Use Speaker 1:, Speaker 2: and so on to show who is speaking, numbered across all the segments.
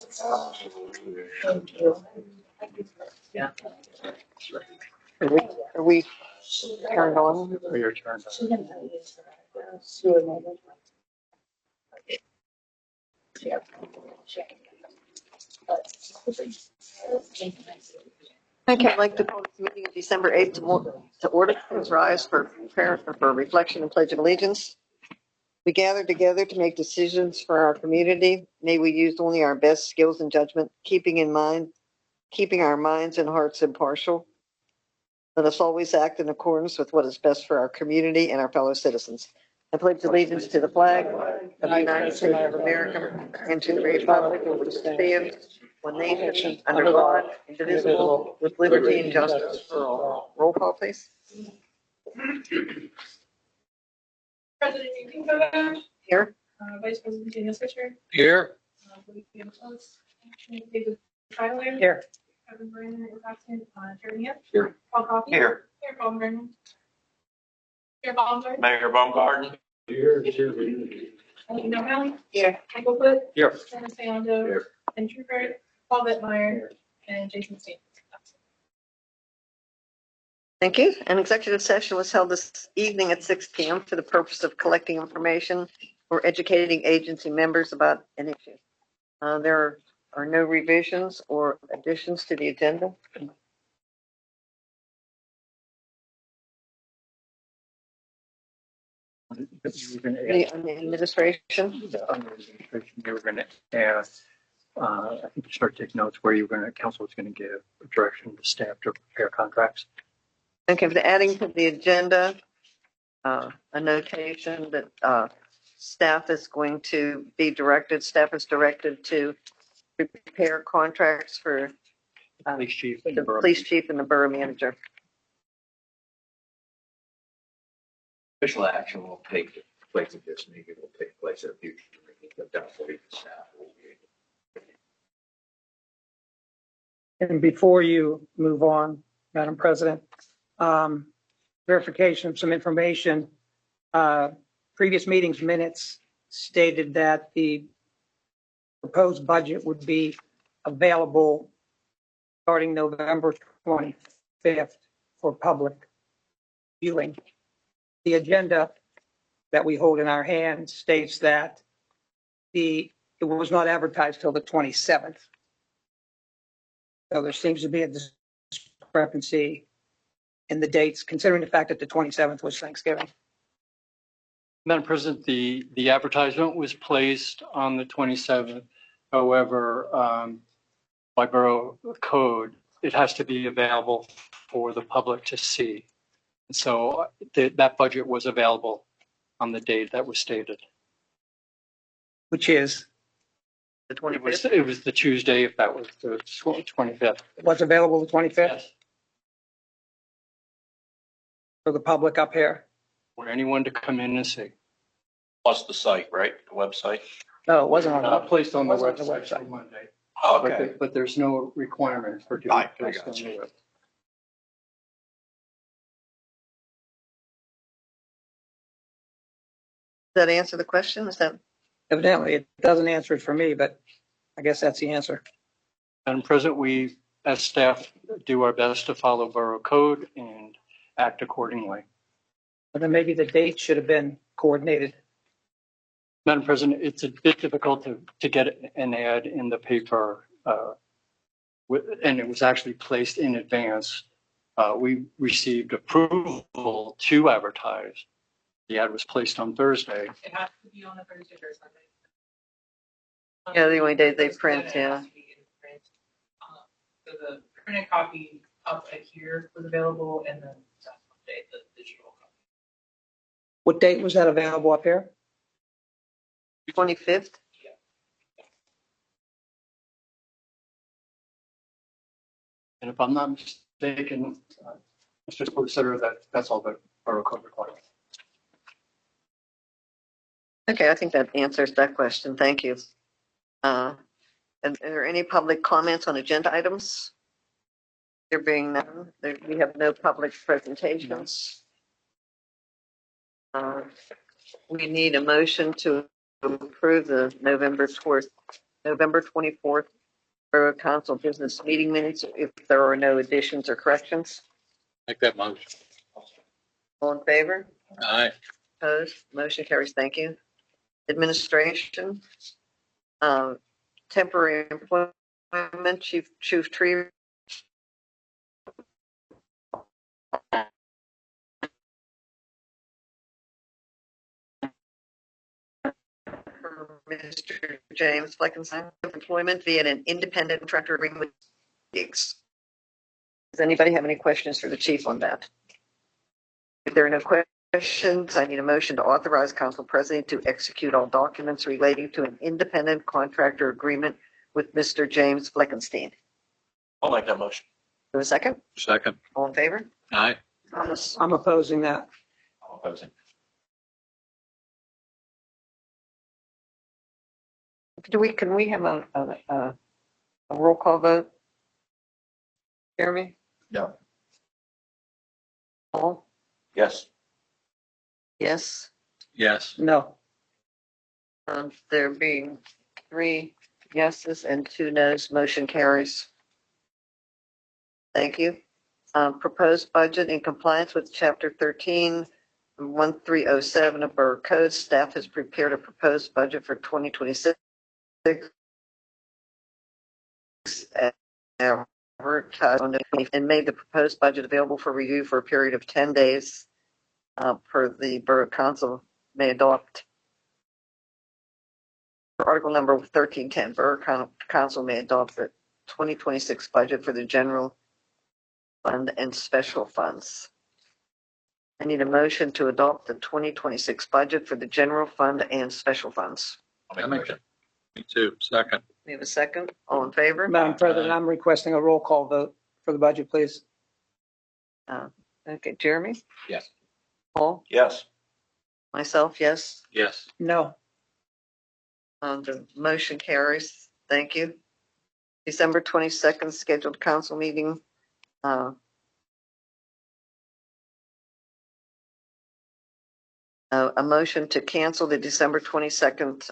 Speaker 1: Thank you.
Speaker 2: Yeah.
Speaker 1: Are we turned on?
Speaker 2: Or your turn.
Speaker 1: Okay, I'd like to call this meeting of December 8th to order. Please rise for prayer, for reflection and pledge of allegiance. We gather together to make decisions for our community. May we use only our best skills and judgment, keeping our minds and hearts impartial. Let us always act in accordance with what is best for our community and our fellow citizens. I pledge allegiance to the flag of the United States of America and to the republic for which it stands, one nation, under God, indivisible, with liberty and justice for all. Roll call, please.
Speaker 3: President Jean Pinto,
Speaker 1: Here.
Speaker 3: Vice President Daniel Fisher,
Speaker 2: Here.
Speaker 3: David Tyler,
Speaker 1: Here.
Speaker 3: Kevin Brennan is absent, Jeremy Hill.
Speaker 2: Here.
Speaker 3: Paul Coffey.
Speaker 4: Here.
Speaker 3: Here, Paul Brennan. Here, Baumgarten.
Speaker 4: Mayor Baumgarten.
Speaker 2: Here.
Speaker 3: No Valley.
Speaker 1: Here.
Speaker 3: Michael Foot.
Speaker 2: Here.
Speaker 3: Dennis Sayando.
Speaker 2: Here.
Speaker 3: And Trooper, Paul Wittmeyer, and Jason Steen.
Speaker 1: Thank you. An executive session was held this evening at 6 p.m. for the purpose of collecting information or educating agency members about an issue. There are no revisions or additions to the agenda.
Speaker 2: You were going to
Speaker 1: The administration.
Speaker 2: You were going to ask, I think you start taking notes where council was going to give direction to staff to prepare contracts.
Speaker 1: Okay, for adding to the agenda, a notation that staff is directed to prepare contracts for
Speaker 2: Police chief.
Speaker 1: the police chief and the borough manager.
Speaker 4: Official action will take place at this meeting. It will take place at a future meeting. But definitely the staff will be.
Speaker 5: And before you move on, Madam President, verification of some information. Previous meetings minutes stated that the proposed budget would be available starting November 25th for public viewing. The agenda that we hold in our hands states that it was not advertised till the 27th. So there seems to be a discrepancy in the dates, considering the fact that the 27th was Thanksgiving.
Speaker 2: Madam President, the advertisement was placed on the 27th. However, by borough code, it has to be available for the public to see. And so that budget was available on the date that was stated.
Speaker 5: Which is,
Speaker 1: The 25th.
Speaker 2: It was the Tuesday, if that was the 25th.
Speaker 5: was available the 25th
Speaker 2: Yes.
Speaker 5: for the public up here.
Speaker 2: For anyone to come in and see.
Speaker 4: Plus the site, right? The website.
Speaker 5: No, it wasn't on
Speaker 2: Not
Speaker 5: the
Speaker 2: placed on the
Speaker 5: Wasn't on the
Speaker 2: website
Speaker 5: website.
Speaker 2: on Monday.
Speaker 4: Okay.
Speaker 2: But there's no requirement for doing
Speaker 4: I
Speaker 2: placed on
Speaker 4: got you.
Speaker 2: the web.
Speaker 1: Does that answer the question? Is that
Speaker 5: Evidently, it doesn't answer it for me, but I guess that's the answer.
Speaker 2: Madam President, we, as staff, do our best to follow borough code and act accordingly.
Speaker 5: But then maybe the date should have been coordinated.
Speaker 2: Madam President, it's a bit difficult to get an ad in the paper, and it was actually placed in advance. We received approval to advertise. The ad was placed on Thursday.
Speaker 3: It has to be on a Thursday or Sunday.
Speaker 1: Yeah, the only day they print,
Speaker 3: It
Speaker 1: yeah.
Speaker 3: has to be in print. So the printed copy up here was available, and then that's Monday, the digital copy.
Speaker 5: What date was that available up here?
Speaker 1: 25th?
Speaker 2: And if I'm not mistaken, Mr. Solicitor, that's all the borough code requires.
Speaker 1: Okay, I think that answers that question. Thank you. And are there any public comments on agenda items? There being none, we have no public presentations. We need a motion to approve the November November 24th Borough Council business meeting minutes if there are no additions or corrections.
Speaker 6: Make that motion.
Speaker 1: All in favor?
Speaker 6: Aye.
Speaker 1: Opposed? Motion carries. Thank you. Administration, temporary employment, Chief Tree. Mr. James Fleckenstein, employment via an independent contractor agreement with gigs. Does anybody have any questions for the chief on that? If there are no questions, I need a motion to authorize council president to execute all documents relating to an independent contractor agreement with Mr. James Fleckenstein.
Speaker 6: I'll make that motion.
Speaker 1: Do a second?
Speaker 6: Second.
Speaker 1: All in favor?
Speaker 6: Aye.
Speaker 1: Thomas?
Speaker 5: I'm opposing that.
Speaker 4: I'm opposing.
Speaker 1: Can we have a roll call vote? Jeremy?
Speaker 4: No.
Speaker 1: Paul?
Speaker 4: Yes.
Speaker 1: Yes.
Speaker 6: Yes.
Speaker 5: No.
Speaker 1: There being 3 yeses and 2 noes, motion carries. Thank you. Proposed budget in compliance with Chapter 13, 1307 of Borough Code. Staff has prepared a proposed budget for 2026. Advertised on the 20th and made the proposed budget available for review for a period of 10 days per the Borough Council may adopt. Article number 1310, Borough Council may adopt the 2026 budget for the general fund and special funds. I need a motion to adopt the 2026 budget for the general fund and special funds.
Speaker 4: I'll make the motion.
Speaker 6: Me too. Second.
Speaker 1: We have a second. All in favor?
Speaker 5: Madam President, I'm requesting a roll call vote for the budget, please.
Speaker 1: Okay, Jeremy?
Speaker 4: Yes.
Speaker 1: Paul?
Speaker 4: Yes.
Speaker 1: Myself, yes.
Speaker 6: Yes.
Speaker 5: No.
Speaker 1: The motion carries. Thank you. December 22nd, scheduled council meeting. A motion to cancel the December 22nd,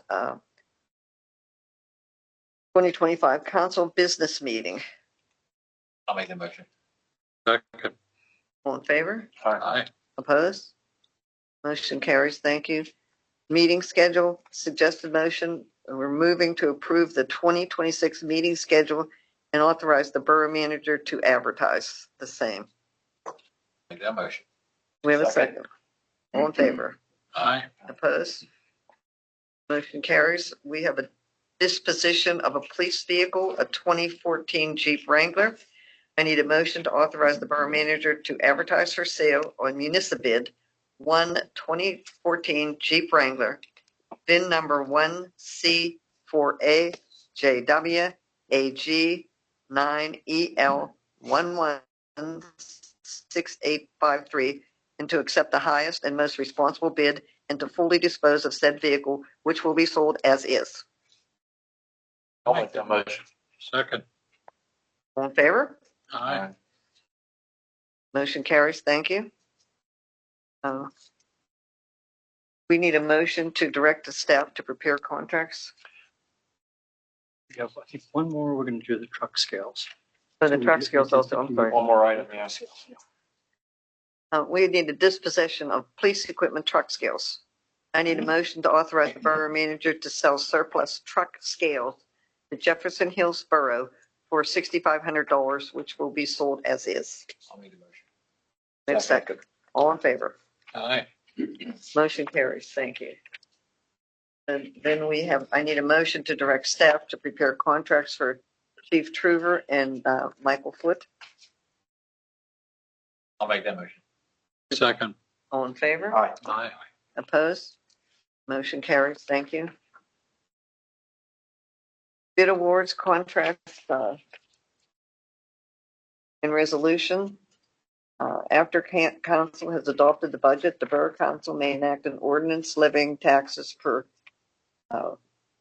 Speaker 1: 2025 council business meeting.
Speaker 4: I'll make the motion.
Speaker 6: Second.
Speaker 1: All in favor?
Speaker 6: Aye.
Speaker 1: Opposed? Motion carries. Thank you. Meeting schedule, suggested motion. We're moving to approve the 2026 meeting schedule and authorize the borough manager to advertise the same.
Speaker 4: Make that motion.
Speaker 1: We have a
Speaker 4: Second.
Speaker 1: second. All in favor?
Speaker 6: Aye.
Speaker 1: Opposed? Motion carries. We have a disposition of a police vehicle, a 2014 Jeep Wrangler. I need a motion to authorize the borough manager to advertise for sale on Municipid 2014 Jeep Wrangler, VIN number 1C4AJ9EL116853, and to accept the highest and most responsible bid and to fully dispose of said vehicle, which will be sold as is.
Speaker 4: I'll make that motion.
Speaker 6: Second.
Speaker 1: All in favor?
Speaker 6: Aye.
Speaker 1: Motion carries. Thank you. We need a motion to direct the staff to prepare contracts
Speaker 2: We have, I think, one more. We're going to do the truck scales.
Speaker 1: for the truck skills also. I'm sorry.
Speaker 4: One more item, yes.
Speaker 1: We need a dispossession of police equipment truck scales. I need a motion to authorize the borough manager to sell surplus truck scales to Jefferson Hills Borough for $6,500, which will be sold as is.
Speaker 4: I'll make the motion.
Speaker 1: Wait a second. All in favor?
Speaker 6: Aye.
Speaker 1: Motion carries. Thank you. And then I need a motion to direct staff to prepare contracts for Chief Truver and Michael Foote.
Speaker 4: I'll make that motion.
Speaker 6: Second.
Speaker 1: All in favor?
Speaker 4: Aye.
Speaker 6: Aye.
Speaker 1: Opposed? Motion carries. Thank you. Bid awards, contracts, and resolution. After council has adopted the budget, the borough council may enact an ordinance levying taxes per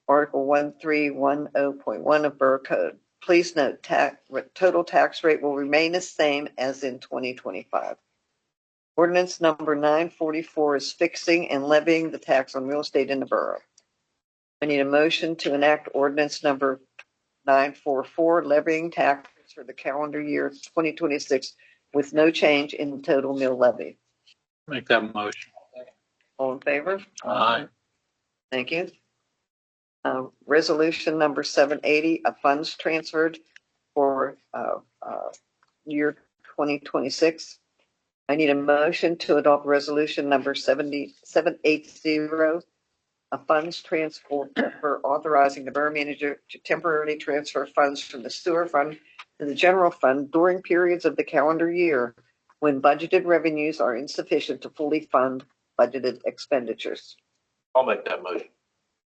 Speaker 1: Article 1310.1 of Borough Code. Please note, total tax rate will remain the same as in 2025. Ordinance number 944 is fixing and levying the tax on real estate in the borough. I need a motion to enact ordinance number 944, levying taxes for the calendar year 2026 with no change in the total mill levy.
Speaker 6: Make that motion.
Speaker 1: All in favor?
Speaker 6: Aye.
Speaker 1: Thank you. Resolution number 780, of funds transferred for year 2026. I need a motion to adopt resolution number 780, of funds transfer for authorizing the borough manager to temporarily transfer funds from the sewer fund to the general fund during periods of the calendar year when budgeted revenues are insufficient to fully fund budgeted expenditures.
Speaker 4: I'll make that motion.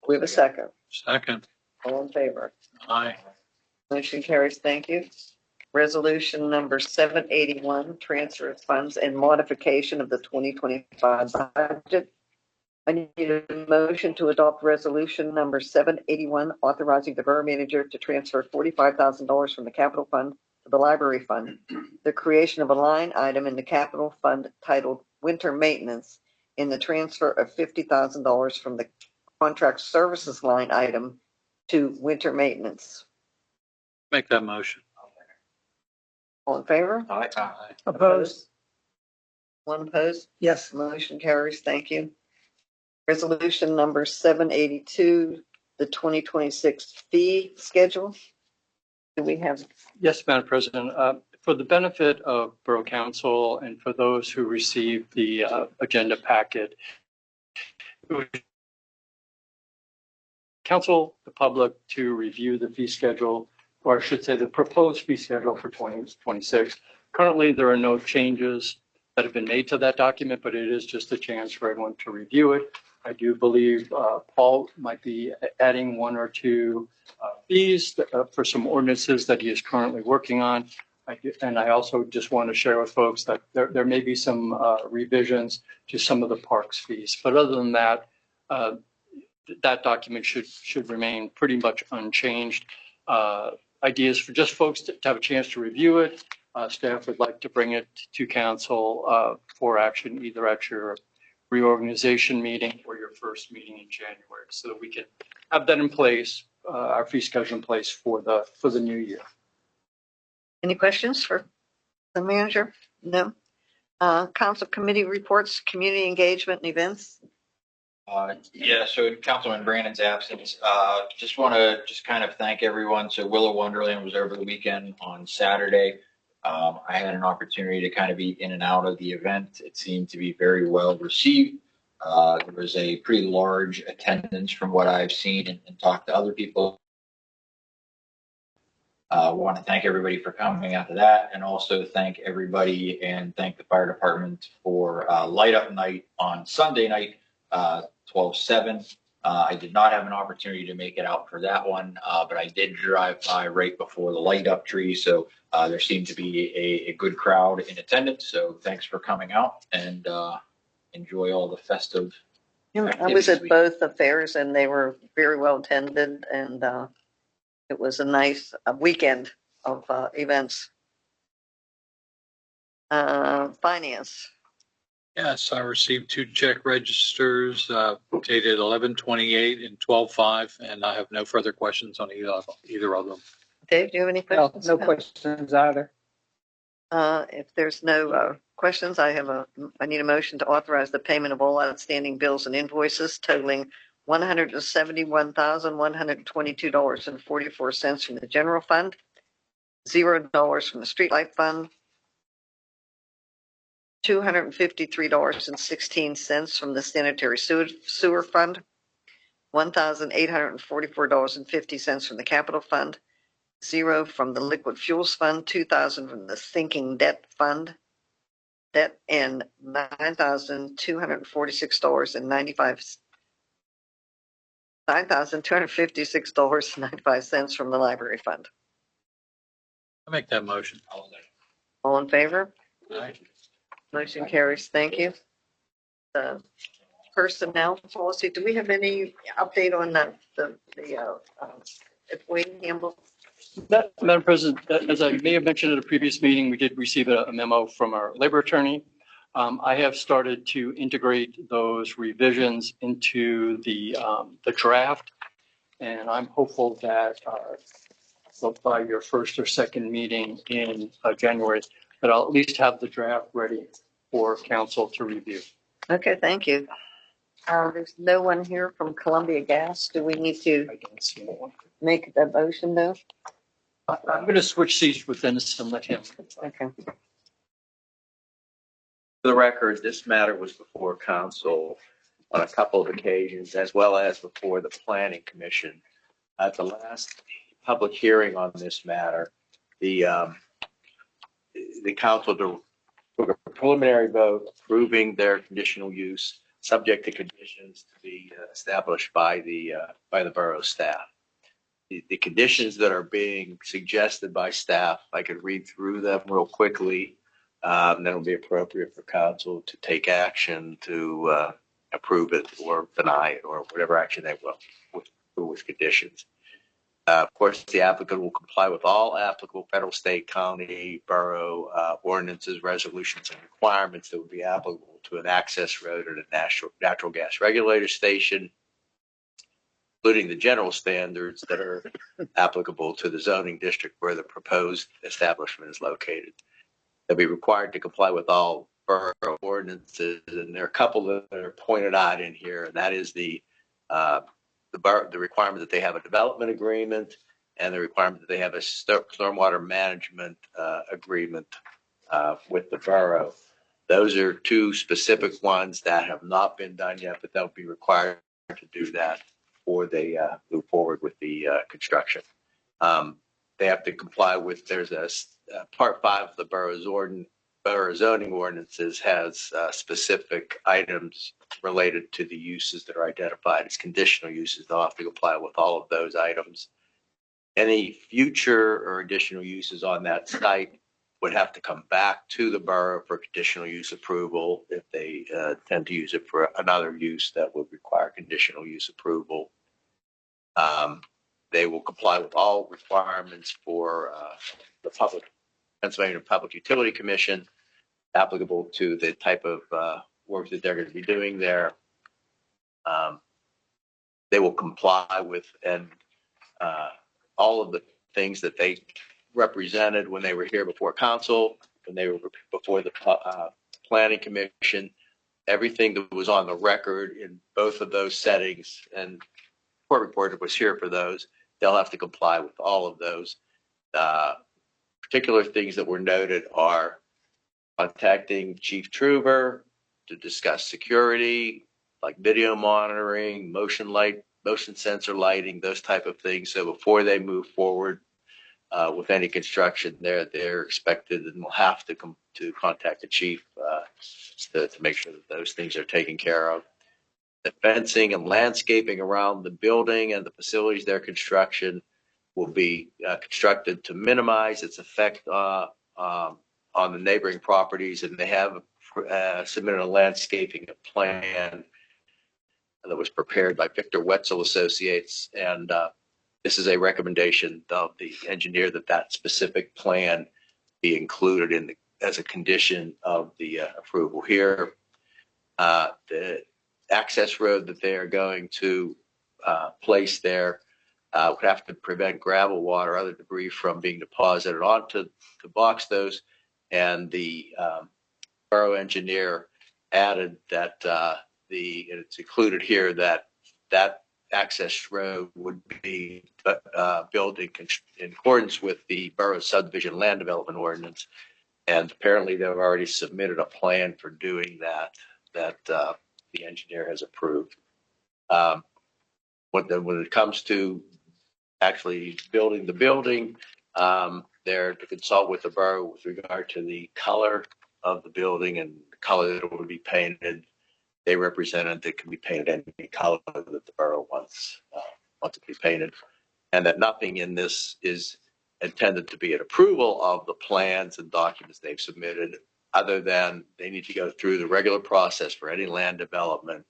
Speaker 1: We have a second.
Speaker 6: Second.
Speaker 1: All in favor?
Speaker 6: Aye.
Speaker 1: Motion carries. Thank you. Resolution number 781, transfer of funds and modification of the 2025 budget. I need a motion to adopt resolution number 781, authorizing the borough manager to transfer $45,000 from the capital fund to the library fund. The creation of a line item in the capital fund titled winter maintenance in the transfer of $50,000 from the contract services line item to winter maintenance.
Speaker 6: Make that motion.
Speaker 1: All in favor?
Speaker 4: Aye.
Speaker 6: Aye.
Speaker 5: Opposed?
Speaker 1: One opposed?
Speaker 5: Yes.
Speaker 1: Motion carries. Thank you. Resolution number 782, the 2026 fee schedule. Do we have?
Speaker 2: Yes, Madam President. For the benefit of Borough Council and for those who received the agenda packet, it was council, the public to review the fee schedule, or I should say the proposed fee schedule for 2026. Currently, there are no changes that have been made to that document, but it is just a chance for everyone to review it. I do believe Paul might be adding one or two fees for some ordinances that he is currently working on. And I also just want to share with folks that there may be some revisions to some of the parks fees. But other than that, that document should remain pretty much unchanged. Ideas for just folks to have a chance to review it. Staff would like to bring it to council for action, either at your reorganization meeting or your first meeting in January, so that we can have that in place, our fee schedule in place for the new year.
Speaker 1: Any questions for the manager? No. Council committee reports, community engagement and events.
Speaker 7: Yeah, so in Councilman Brandon's absence, just want to kind of thank everyone. So Willow Wonderland was over the weekend on Saturday. I had an opportunity to kind of be in and out of the event. It seemed to be very well received. There was a pretty large attendance from what I've seen and talked to other people. I want to thank everybody for coming out to that, and also thank everybody and thank the fire department for light up night on Sunday night, 12/7. I did not have an opportunity to make it out for that one, but I did drive by right before the light up tree. So there seemed to be a good crowd in attendance. So thanks for coming out and enjoy all the festive.
Speaker 1: I was at both affairs and they were very well attended, and it was a nice weekend of events. Finance.
Speaker 6: Yes, I received 2 check registers dated 11/28 and 12/5, and I have no further questions on either of them.
Speaker 1: Dave, do you have any
Speaker 5: No,
Speaker 1: questions?
Speaker 5: no questions either.
Speaker 1: If there's no questions, I need a motion to authorize the payment of all outstanding bills and invoices totaling $171,122.44 from the general fund, $0 from the streetlight fund, $253.16 from the sanitary sewer fund, $1,844.50 from the capital fund, $0 from the liquid fuels fund, $2,000 from the sinking debt fund, and $9,256.95 from the library fund.
Speaker 6: I make that motion.
Speaker 1: All in favor?
Speaker 6: Aye.
Speaker 1: Motion carries. Thank you. Personnel policy. Do we have any update on the employee handbook?
Speaker 2: Madam President, as I may have mentioned at a previous meeting, we did receive a memo from our labor attorney. I have started to integrate those revisions into the draft And I'm hopeful that so by your first or second meeting in January, that I'll at least have the draft ready for council to review.
Speaker 1: Okay, thank you. There's no one here from Columbia Gas. Do we need to
Speaker 2: I don't see one.
Speaker 1: make a motion though?
Speaker 2: I'm going to switch seats with Dennis and let him.
Speaker 1: Okay.
Speaker 4: For the record, this matter was before council on a couple of occasions, as well as before the planning commission. At the last public hearing on this matter, the council took a preliminary vote approving their conditional use, subject to conditions to be established by the borough staff. The conditions that are being suggested by staff, I could read through them real quickly. Then it'll be appropriate for council to take action to approve it or deny it or whatever action they will with conditions. Of course, the applicant will comply with all applicable federal, state, county, borough ordinances, resolutions, and requirements that would be applicable to an access road at a natural gas regulator station, including the general standards that are applicable to the zoning district where the proposed establishment is located. They'll be required to comply with all borough ordinances, and there are a couple that are pointed out in here, and that is the requirement that they have a development agreement and the requirement that they have a stormwater management agreement with the borough. Those are two specific ones that have not been done yet, but they'll be required to do that before they move forward with the construction. They have to comply with, there's a part 5 of the borough zoning ordinances has specific items related to the uses that are identified as conditional uses. They'll have to comply with all of those items. Any future or additional uses on that site would have to come back to the borough for conditional use approval if they tend to use it for another use that would require conditional use approval. They will comply with all requirements for the Pennsylvania Public Utility Commission applicable to the type of work that they're going to be doing there. They will comply with all of the things that they represented when they were here before council, when they were before the planning commission. Everything that was on the record in both of those settings, and court reporter was here for those, they'll have to comply with all of those. Particular things that were noted are contacting Chief Truber to discuss security, like video monitoring, motion sensor lighting, those type of things. So before they move forward with any construction, they're expected and will have to come to contact the chief to make sure that those things are taken care of. The fencing and landscaping around the building and the facilities, their construction will be constructed to minimize its effect on the neighboring properties, and they have submitted a landscaping plan that was prepared by Victor Wetzel Associates, and this is a recommendation of the engineer that specific plan be included as a condition of the approval here. The access road that they are going to place there would have to prevent gravel, water, other debris from being deposited onto to box those. And the borough engineer added that it's included here that access road would be built in accordance with the borough subdivision land development ordinance. And apparently they've already submitted a plan for doing that the engineer has approved. When it comes to actually building the building, they're to consult with the borough with regard to the color of the building and the color that it would be painted. They represented that can be painted any color that the borough wants to be painted, and that nothing in this is intended to be an approval of the plans and documents they've submitted, other than they need to go through the regular process for any land development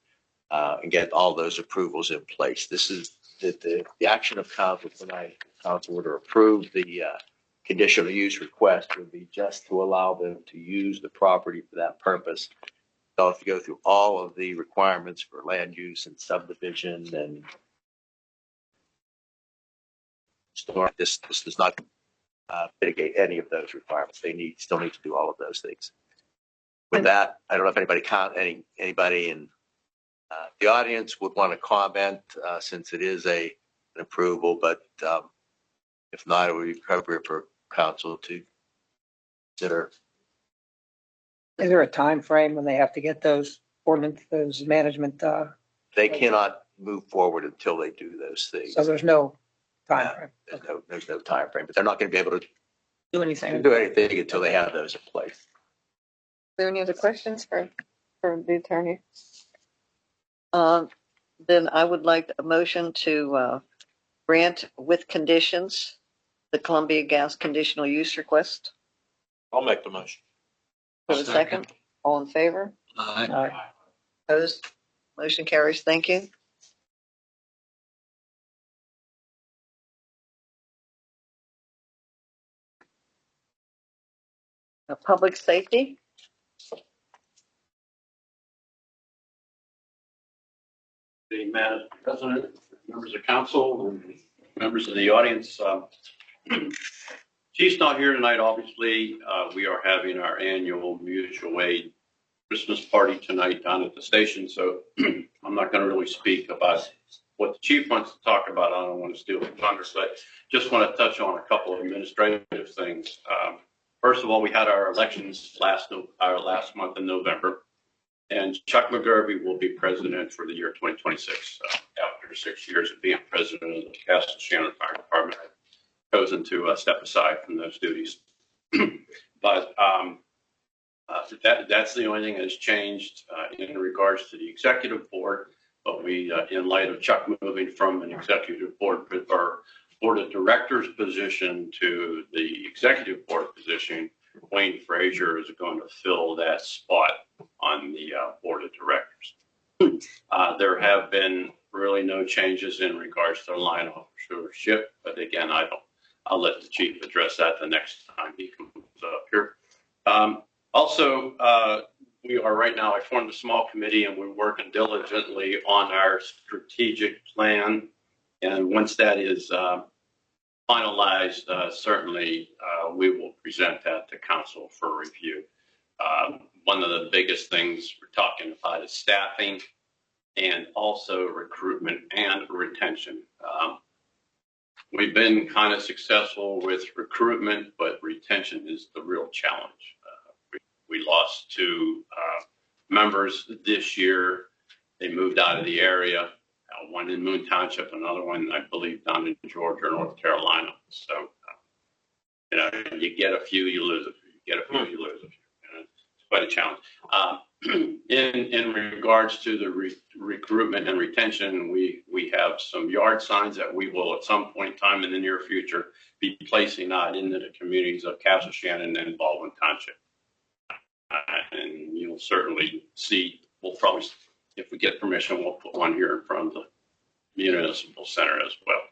Speaker 4: and get all those approvals in place. This is the action of council tonight. Council were to approve the conditional use request would be just to allow them to use the property for that purpose. They'll have to go through all of the requirements for land use and subdivision and storm. This does not mitigate any of those requirements. They still need to do all of those things. With that, I don't know if anybody in the audience would want to comment since it is an approval, but if not, it would be appropriate for council to consider.
Speaker 5: Is there a time frame when they have to get those ordinance, those management,
Speaker 4: They cannot move forward until they do those things.
Speaker 5: so there's no time frame?
Speaker 4: There's no time frame, but they're not going to be able to
Speaker 5: Do anything?
Speaker 4: do anything until they have those in place.
Speaker 1: Are there any other questions for the attorney? Then I would like a motion to grant with conditions the Columbia Gas conditional use request.
Speaker 4: I'll make the motion.
Speaker 1: For the second, all in favor?
Speaker 6: Aye.
Speaker 1: Opposed? Motion carries. Thank you. Public safety.
Speaker 8: Madam President, members of council, and members of the audience. Chief's not here tonight, obviously. We are having our annual mutual aid Christmas party tonight down at the station, so I'm not going to really speak about what the chief wants to talk about. I don't want to steal the thunder, but just want to touch on a couple of administrative things. First of all, we had our elections last month in November. And Chuck McGurvey will be president for the year 2026. After 6 years of being president of the Castle Shannon Fire Department, I've chosen to step aside from those duties. But that's the only thing that has changed in regards to the executive board. But we, in light of Chuck moving from an executive board or board of directors position to the executive board position, Wayne Frazier is going to fill that spot on the board of directors. There have been really no changes in regards to line officership, but again, I'll let the chief address that the next time he comes up here. We are right now, I formed a small committee and we're working diligently on our strategic plan. And once that is finalized, certainly we will present that to council for review. One of the biggest things we're talking about is staffing and also recruitment and retention. We've been kind of successful with recruitment, but retention is the real challenge. We lost two members this year. They moved out of the area. One in Moon Township, another one, I believe, down in Georgia or North Carolina. So, you get a few, you lose a few. You get a few, you lose a few. It's quite a challenge. In regards to the recruitment and retention, we have some yard signs that we will at some point in time in the near future be placing out into the communities of Castle Shannon and Baldwin Township. And you'll certainly see, we'll probably, if we get permission, we'll put one here in front of the municipal center as well.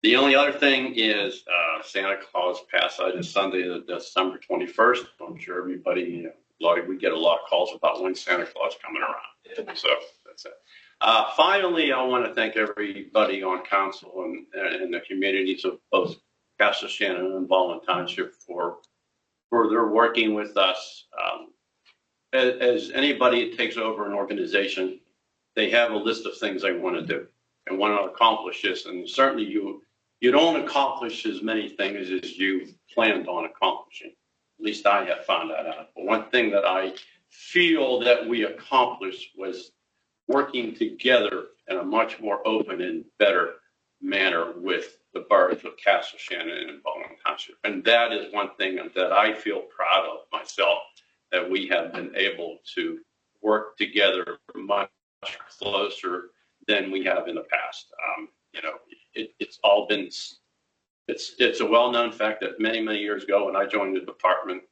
Speaker 8: The only other thing is Santa Claus Pass out is Sunday, December 21st. I'm sure everybody, we get a lot of calls about when Santa Claus coming around. So that's it. Finally, I want to thank everybody on council and the communities of both Castle Shannon and Baldwin Township for their working with us. As anybody takes over an organization, they have a list of things they want to do and want to accomplish this. And certainly you don't accomplish as many things as you planned on accomplishing. At least I have found that out. But one thing that I feel that we accomplished was working together in a much more open and better manner with the boroughs of Castle Shannon and Baldwin Township. And that is one thing that I feel proud of myself, that we have been able to work together much closer than we have in the past. It's all been, it's a well-known fact that many years ago when I joined the department,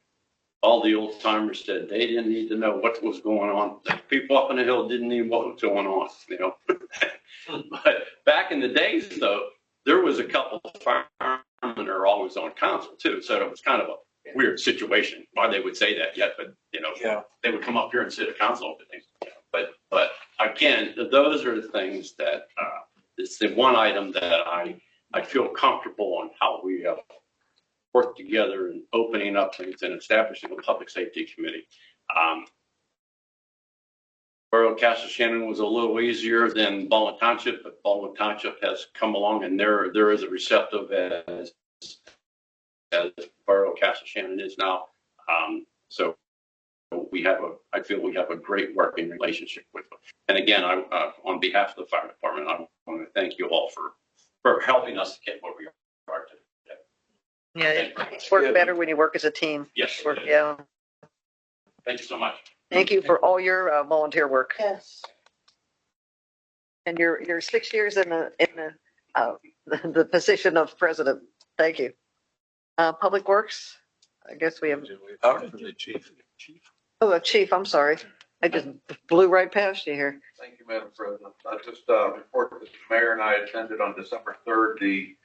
Speaker 8: all the old timers said they didn't need to know what was going on. The people up on the hill didn't need what was going on, But back in the days, though, there was a couple of firemen that are always on council too. So it was kind of a weird situation why they would say that yet, but they would come up here and sit at council and things. But again, those are the things that it's the one item that I feel comfortable on how we have worked together in opening up things and establishing a public safety committee. Borough of Castle Shannon was a little easier than Baldwin Township, but Baldwin Township has come along and there is a receptive as Borough of Castle Shannon is now. So I feel we have a great working relationship with them. And again, on behalf of the fire department, I want to thank you all for helping us to get where we are today.
Speaker 1: Yeah, it's work better when you work as a team.
Speaker 8: Yes.
Speaker 1: Yeah.
Speaker 8: Thank you so much.
Speaker 1: Thank you for all your volunteer work.
Speaker 3: Yes.
Speaker 1: And your 6 years in the position of president. Thank you. Public Works. I guess we have.
Speaker 6: For the chief.
Speaker 1: Oh, chief. I'm sorry. I just blew right past you here.
Speaker 9: Thank you, Madam President. I just report that the mayor and I attended on December 3rd the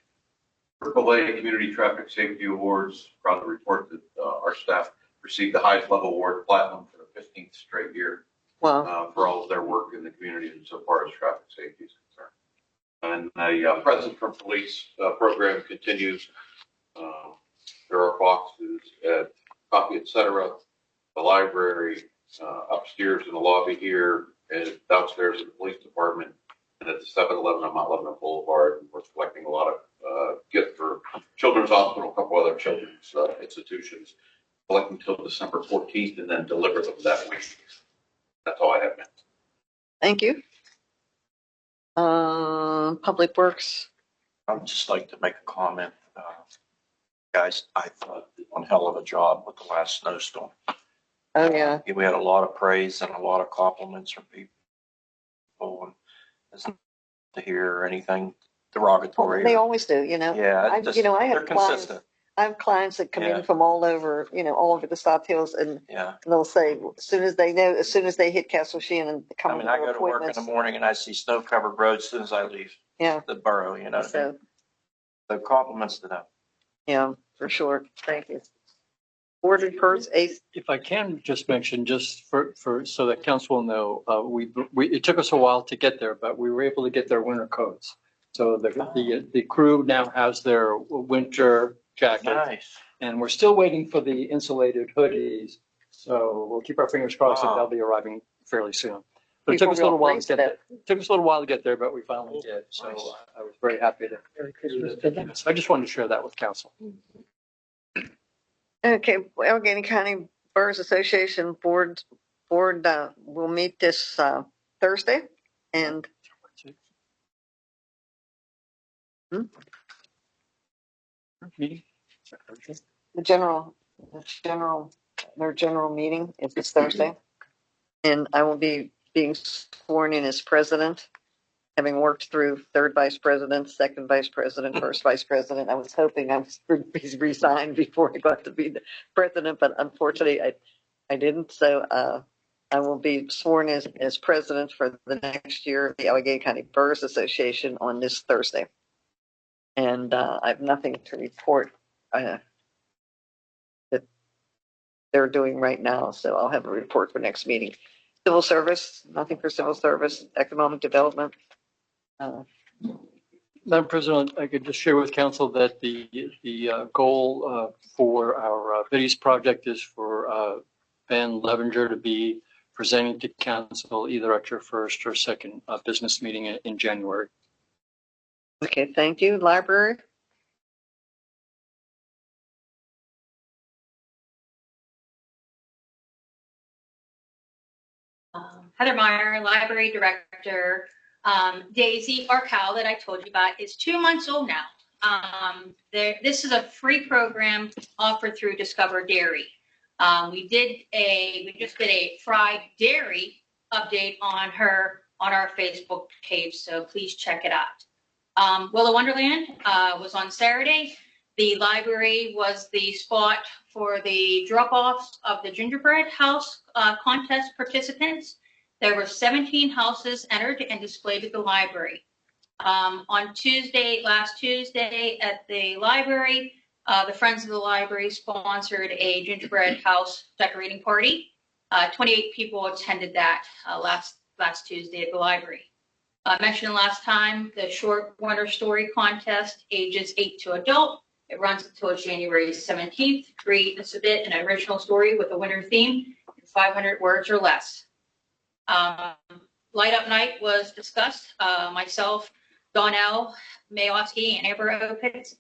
Speaker 9: AAA Community Traffic Safety Awards. Proud to report that our staff received the highest level award, platinum, for the 15th straight year
Speaker 1: Wow.
Speaker 9: for all of their work in the community insofar as traffic safety is concerned. And the Present from Police program continues. There are boxes at Coffee, etc., the library, upstairs in the lobby here, and downstairs in the police department, and at the 7-Eleven on Mount Lebanon Boulevard. And we're collecting a lot of gifts for Children's Hospital, a couple other children's institutions, collecting until December 14th, and then deliver them that week. That's all I have, man.
Speaker 1: Thank you. Public Works.
Speaker 10: I'd just like to make a comment. Guys, I thought did one hell of a job with the last snowstorm.
Speaker 1: Oh, yeah.
Speaker 10: We had a lot of praise and a lot of compliments from people. And it's not to hear anything derogatory.
Speaker 1: They always do, you know.
Speaker 10: Yeah,
Speaker 1: I
Speaker 10: they're
Speaker 1: have clients.
Speaker 10: consistent.
Speaker 1: I have clients that come
Speaker 10: Yeah.
Speaker 1: in from all over the South Hills, and
Speaker 10: Yeah.
Speaker 1: they'll say as soon as they hit Castle Shannon, they come
Speaker 10: I mean,
Speaker 1: to
Speaker 10: I
Speaker 1: their
Speaker 10: go to work in the
Speaker 1: appointments.
Speaker 10: morning and I see snow-covered roads as soon as I leave
Speaker 1: Yeah.
Speaker 10: the borough, you know what I mean?
Speaker 1: So,
Speaker 10: So compliments to them.
Speaker 1: yeah, for sure. Thank you. Board reports, Ace.
Speaker 2: If I can just mention, just for so that council will know, it took us a while to get there, but we were able to get their winter coats. So the crew now has their winter jackets,
Speaker 10: Nice.
Speaker 2: and we're still waiting for the insulated hoodies. So we'll keep our fingers crossed that
Speaker 10: Wow.
Speaker 2: they'll be arriving fairly soon. But it took
Speaker 1: Before
Speaker 2: us
Speaker 1: we
Speaker 2: a
Speaker 1: all
Speaker 2: little while
Speaker 1: race
Speaker 2: to get
Speaker 1: that.
Speaker 2: there. It took us a little while to get there, but we finally did. So
Speaker 10: Nice.
Speaker 2: I was very happy to.
Speaker 5: Merry Christmas to them.
Speaker 2: So I just wanted to share that with council.
Speaker 1: Okay, Allegheny County Boroughs Association board will meet this Thursday, and
Speaker 2: Meeting?
Speaker 1: their general meeting is this Thursday, and I will be being sworn in as president, having worked through third vice president, second vice president, first vice president. I was hoping I was resigned before I got to be the president, but unfortunately I didn't. So I will be sworn as president for the next year of the Allegheny County Boroughs Association on this Thursday. And I have nothing to report that they're doing right now. So I'll have a report for next meeting. Civil service, nothing for civil service, economic development.
Speaker 2: Madam President, I could just share with council that the goal for our Biddies project is for Ben Levenger to be presenting to council either at your first or second business meeting in January.
Speaker 1: Okay, thank you. Library.
Speaker 11: Heather Meyer, Library Director. Daisy Arcal that I told you about is 2 months old now. This is a free program offered through Discover Dairy. We just did a fried dairy update on our Facebook page, so please check it out. Willow Wonderland was on Saturday. The library was the spot for the drop-offs of the gingerbread house contest participants. There were 17 houses entered and displayed at the library. On last Tuesday at the library, the Friends of the Library sponsored a gingerbread house decorating party. 28 people attended that last Tuesday at the library. I mentioned last time, the short winter story contest, ages 8 to adult. It runs until January 17th. Create and submit an original story with a winter theme in 500 words or less. Light Up Night was discussed. Myself, Donnell Mayowski, and Amber Opitz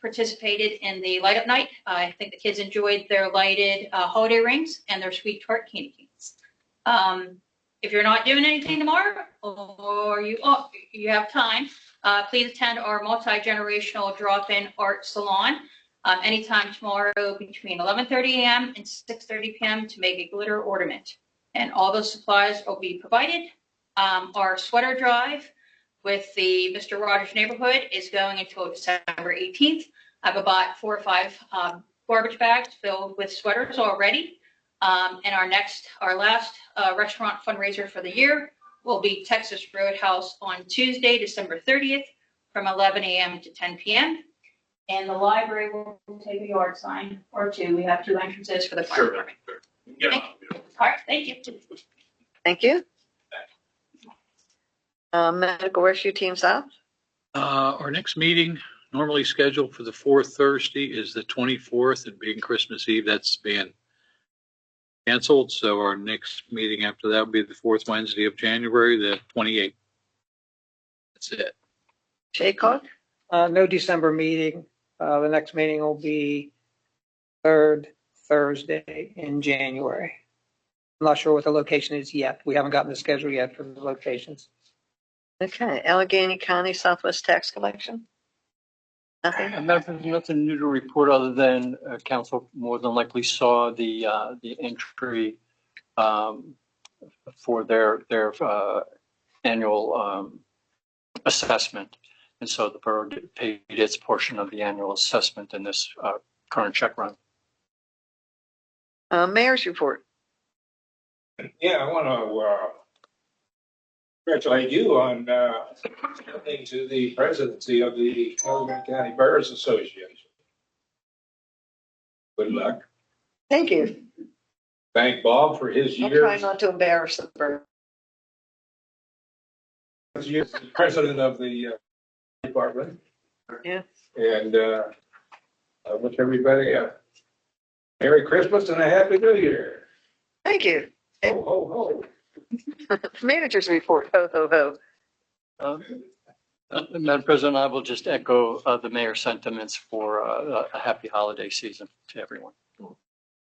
Speaker 11: participated in the Light Up Night. I think the kids enjoyed their lighted holiday rings and their sweet tart candy canes. If you're not doing anything tomorrow, or you have time, please attend our multi-generational drop-in art salon anytime tomorrow between 11:30 a.m. and 6:30 p.m. to make a glitter ornament. And all those supplies will be provided. Our sweater drive with the Mr. Rogers neighborhood is going until December 18th. I've bought 4 or 5 garbage bags filled with sweaters already. And our last restaurant fundraiser for the year will be Texas Roadhouse on Tuesday, December 30th from 11 a.m. to 10 p.m. And the library will take a yard sign or 2. We have 2 entrances for the fire department.
Speaker 8: Yeah.
Speaker 11: All right, thank you.
Speaker 1: Thank you. Medical Rescue Team South.
Speaker 6: Our next meeting, normally scheduled for the 4th Thursday, is the 24th, and being Christmas Eve, that's being canceled. So our next meeting after that will be the 4th Wednesday of January, the 28th. That's it.
Speaker 1: Jaycock.
Speaker 5: No December meeting. The next meeting will be 3rd Thursday in January. I'm not sure what the location is yet. We haven't gotten the schedule yet for the locations.
Speaker 1: Okay. Allegheny County Southwest Tax Collection. Nothing.
Speaker 2: Nothing new to report other than council more than likely saw the entry for their annual assessment. And so the borough paid its portion of the annual assessment in this current check run.
Speaker 1: Mayor's report.
Speaker 12: Yeah, I want to congratulate you on stepping to the presidency of the Allegheny County Boroughs Association. Good luck.
Speaker 1: Thank you.
Speaker 12: Thank Bob for his
Speaker 1: I'll try
Speaker 12: years
Speaker 1: not to embarrass the borough.
Speaker 12: as president of the department.
Speaker 1: Yeah.
Speaker 12: And I wish everybody a Merry Christmas and a Happy New Year.
Speaker 1: Thank you.
Speaker 12: Ho, ho, ho.
Speaker 1: Manager's report. Ho, ho, ho.
Speaker 2: Madam President, I will just echo the mayor's sentiments for a happy holiday season to everyone.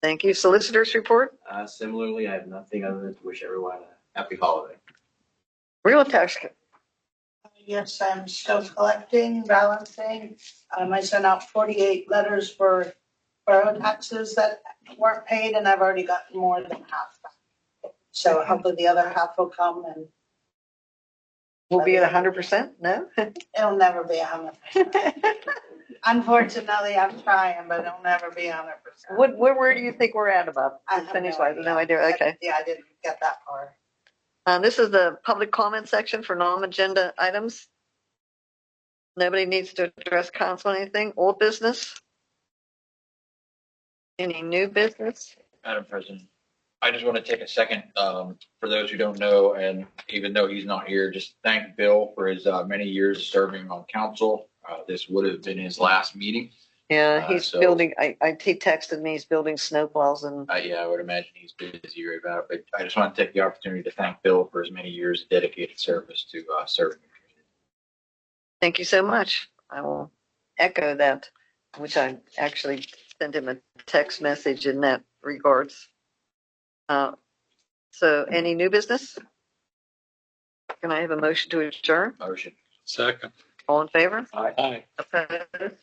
Speaker 1: Thank you. Solicitor's report.
Speaker 7: Similarly, I have nothing other than to wish everyone a happy holiday.
Speaker 1: Real tax.
Speaker 13: Yes, I'm still collecting, balancing. I sent out 48 letters for borough taxes that weren't paid, and I've already gotten more than half back. So hopefully the other half will come, and
Speaker 1: We'll be at 100%. No.
Speaker 13: it'll never be 100%. Unfortunately, I'm trying, but it'll never be 100%.
Speaker 1: Where do you think we're at about
Speaker 13: I have
Speaker 1: finish
Speaker 13: no
Speaker 1: wise?
Speaker 13: idea.
Speaker 1: No idea. Okay.
Speaker 13: Yeah, I didn't get that far.
Speaker 1: This is the public comment section for non-agenda items. Nobody needs to address council on anything. Old business? Any new business?
Speaker 7: Madam President, I just want to take a second, for those who don't know, and even though he's not here, just thank Bill for his many years serving on council. This would have been his last meeting.
Speaker 1: Yeah, he's
Speaker 7: So-
Speaker 1: building, he texted me, he's building snowplows and
Speaker 7: Yeah, I would imagine he's busy about it, but I just want to take the opportunity to thank Bill for his many years of dedicated service to serving the community.
Speaker 1: thank you so much. I will echo that, which I actually sent him a text message in that regards. So any new business? Can I have a motion to adjourn?
Speaker 7: Motion.
Speaker 6: Second.
Speaker 1: All in favor?
Speaker 6: Aye.
Speaker 1: Opposed?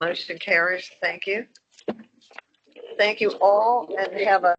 Speaker 1: Motion carries. Thank you. Thank you all and have a